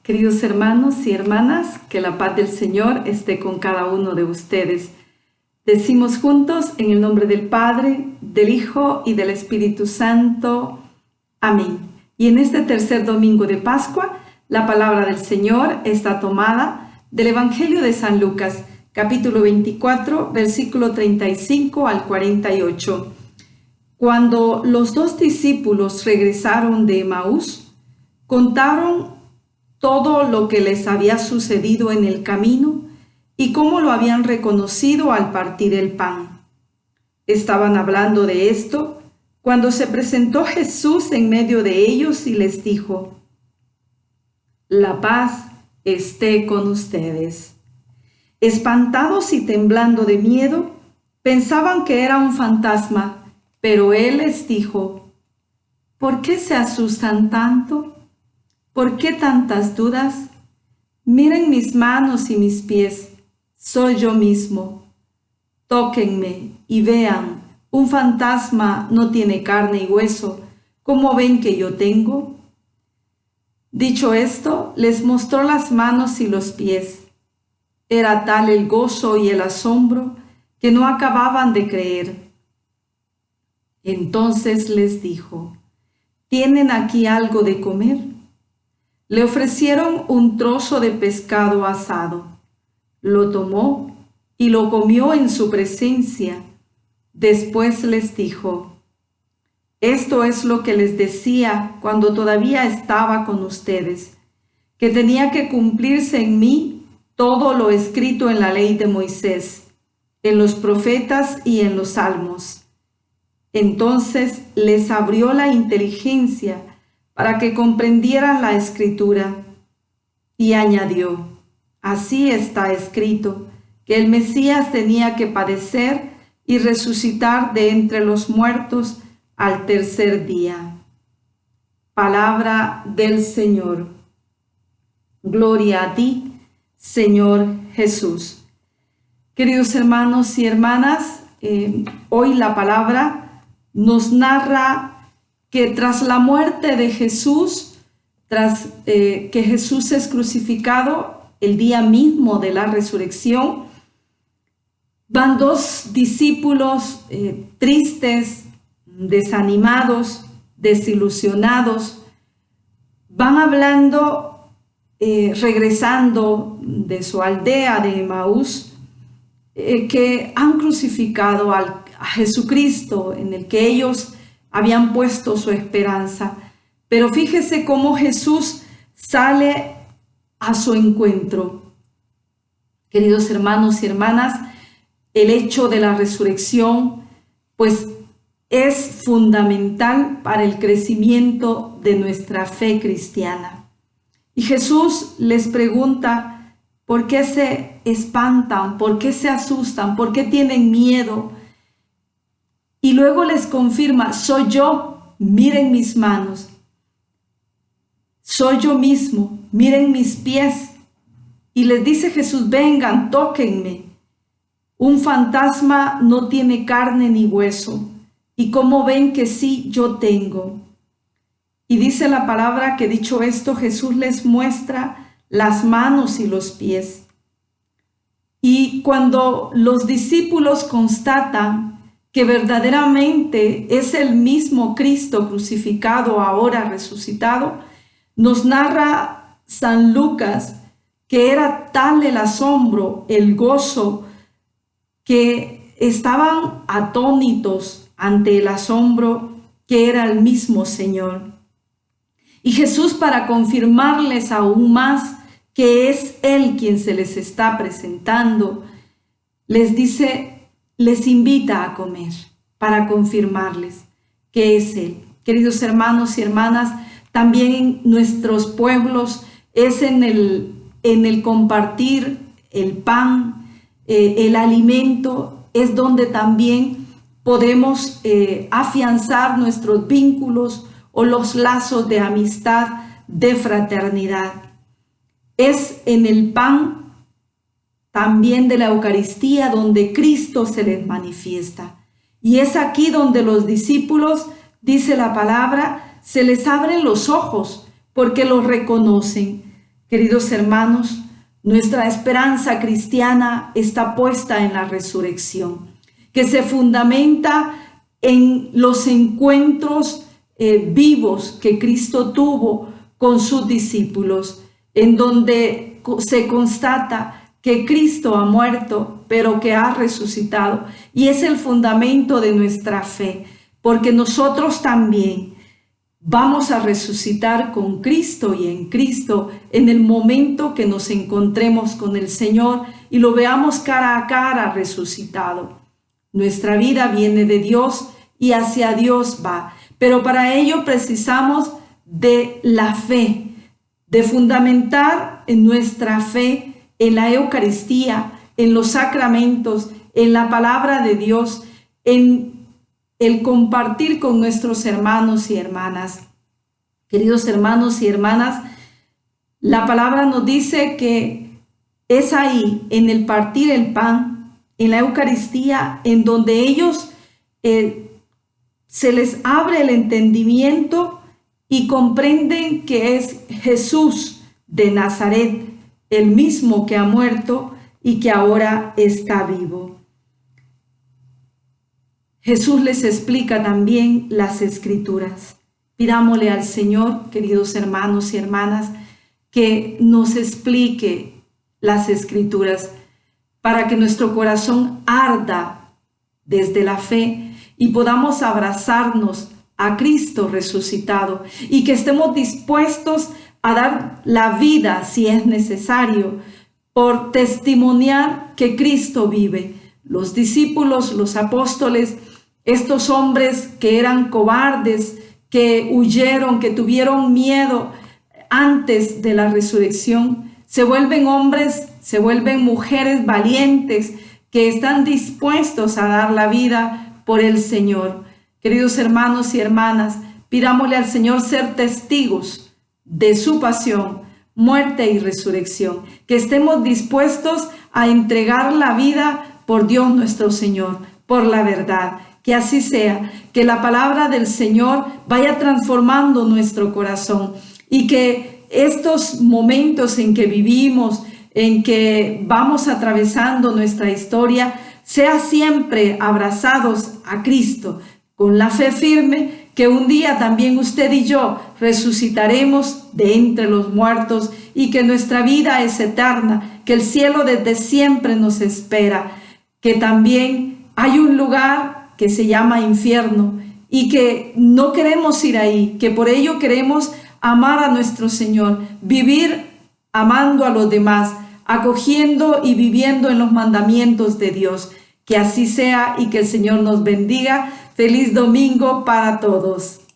Queridos hermanos y hermanas, que la paz del Señor esté con cada uno de ustedes. Decimos juntos en el nombre del Padre, del Hijo y del Espíritu Santo. Amén. Y en este tercer domingo de Pascua, la palabra del Señor está tomada del Evangelio de San Lucas, capítulo 24, versículo 35 al 48. Cuando los dos discípulos regresaron de Emaús, contaron todo lo que les había sucedido en el camino y cómo lo habían reconocido al partir el pan. Estaban hablando de esto cuando se presentó Jesús en medio de ellos y les dijo: «La paz esté con ustedes». Espantados y temblando de miedo, pensaban que era un fantasma, pero Él les dijo: «¿Por qué se asustan tanto? ¿Por qué tantas dudas? Miren mis manos y mis pies, soy yo mismo. Tóquenme y vean, un fantasma no tiene carne y hueso, ¿cómo ven que yo tengo?». Dicho esto, les mostró las manos y los pies. Era tal el gozo y el asombro que no acababan de creer. Entonces les dijo: «¿Tienen aquí algo de comer?». Le ofrecieron un trozo de pescado asado. Lo tomó y lo comió en su presencia. Después les dijo: «Esto es lo que les decía cuando todavía estaba con ustedes, que tenía que cumplirse en mí todo lo escrito en la ley de Moisés, en los profetas y en los salmos». Entonces les abrió la inteligencia para que comprendieran la Escritura. Y añadió: «Así está escrito, que el Mesías tenía que padecer y resucitar de entre los muertos al tercer día». Palabra del Señor. Gloria a ti, Señor Jesús. Queridos hermanos y hermanas, hoy la palabra nos narra que tras la muerte de Jesús, tras que Jesús es crucificado, el día mismo de la resurrección, van dos discípulos tristes, desanimados, desilusionados, van hablando, regresando de su aldea de Emaús, que han crucificado a Jesucristo, en el que ellos habían puesto su esperanza. Pero fíjese cómo Jesús sale a su encuentro. Queridos hermanos y hermanas, el hecho de la resurrección, pues, es fundamental para el crecimiento de nuestra fe cristiana. Y Jesús les pregunta: ¿por qué se espantan? ¿Por qué se asustan? ¿Por qué tienen miedo? Y luego les confirma: soy yo, miren mis manos. Soy yo mismo, miren mis pies. Y les dice Jesús: vengan, tóquenme. Un fantasma no tiene carne ni hueso. ¿Y cómo ven que sí yo tengo? Y dice la palabra que, dicho esto, Jesús les muestra las manos y los pies. Y cuando los discípulos constatan que verdaderamente es el mismo Cristo crucificado, ahora resucitado, nos narra San Lucas que era tal el asombro, el gozo, que estaban atónitos ante el asombro que era el mismo Señor. Y Jesús, para confirmarles aún más que es Él quien se les está presentando, les dice, les invita a comer para confirmarles que es Él. Queridos hermanos y hermanas, también en nuestros pueblos es en el compartir el pan, el alimento, es donde también podemos afianzar nuestros vínculos o los lazos de amistad, de fraternidad. Es en el pan también de la Eucaristía donde Cristo se les manifiesta. Y es aquí donde los discípulos, dice la palabra, se les abren los ojos porque los reconocen. Queridos hermanos, nuestra esperanza cristiana está puesta en la resurrección, que se fundamenta en los encuentros vivos que Cristo tuvo con sus discípulos, en donde se constata que Cristo ha muerto, pero que ha resucitado. Y es el fundamento de nuestra fe, porque nosotros también vamos a resucitar con Cristo y en Cristo en el momento que nos encontremos con el Señor y lo veamos cara a cara resucitado. Nuestra vida viene de Dios y hacia Dios va, pero para ello precisamos de la fe, de fundamentar en nuestra fe en la Eucaristía, en los sacramentos, en la palabra de Dios, en el compartir con nuestros hermanos y hermanas. Queridos hermanos y hermanas, la palabra nos dice que es ahí, en el partir el pan, en la Eucaristía, en donde ellos se les abre el entendimiento y comprenden que es Jesús de Nazaret, el mismo que ha muerto y que ahora está vivo. Jesús les explica también las Escrituras. Pidámosle al Señor, queridos hermanos y hermanas, que nos explique las Escrituras para que nuestro corazón arda desde la fe y podamos abrazarnos a Cristo resucitado y que estemos dispuestos a dar la vida si es necesario por testimoniar que Cristo vive. Los discípulos, los apóstoles, estos hombres que eran cobardes, que huyeron, que tuvieron miedo antes de la resurrección, se vuelven hombres, se vuelven mujeres valientes que están dispuestos a dar la vida por el Señor. Queridos hermanos y hermanas, pidámosle al Señor ser testigos de su pasión, muerte y resurrección, que estemos dispuestos a entregar la vida por Dios nuestro Señor, por la verdad. Que así sea, que la palabra del Señor vaya transformando nuestro corazón y que estos momentos en que vivimos, en que vamos atravesando nuestra historia, sea siempre abrazados a Cristo, con la fe firme que un día también usted y yo resucitaremos de entre los muertos y que nuestra vida es eterna, que el cielo desde siempre nos espera, que también hay un lugar que se llama infierno y que no queremos ir ahí, que por ello queremos amar a nuestro Señor, vivir amando a los demás, acogiendo y viviendo en los mandamientos de Dios. Que así sea y que el Señor nos bendiga. Feliz domingo para todos.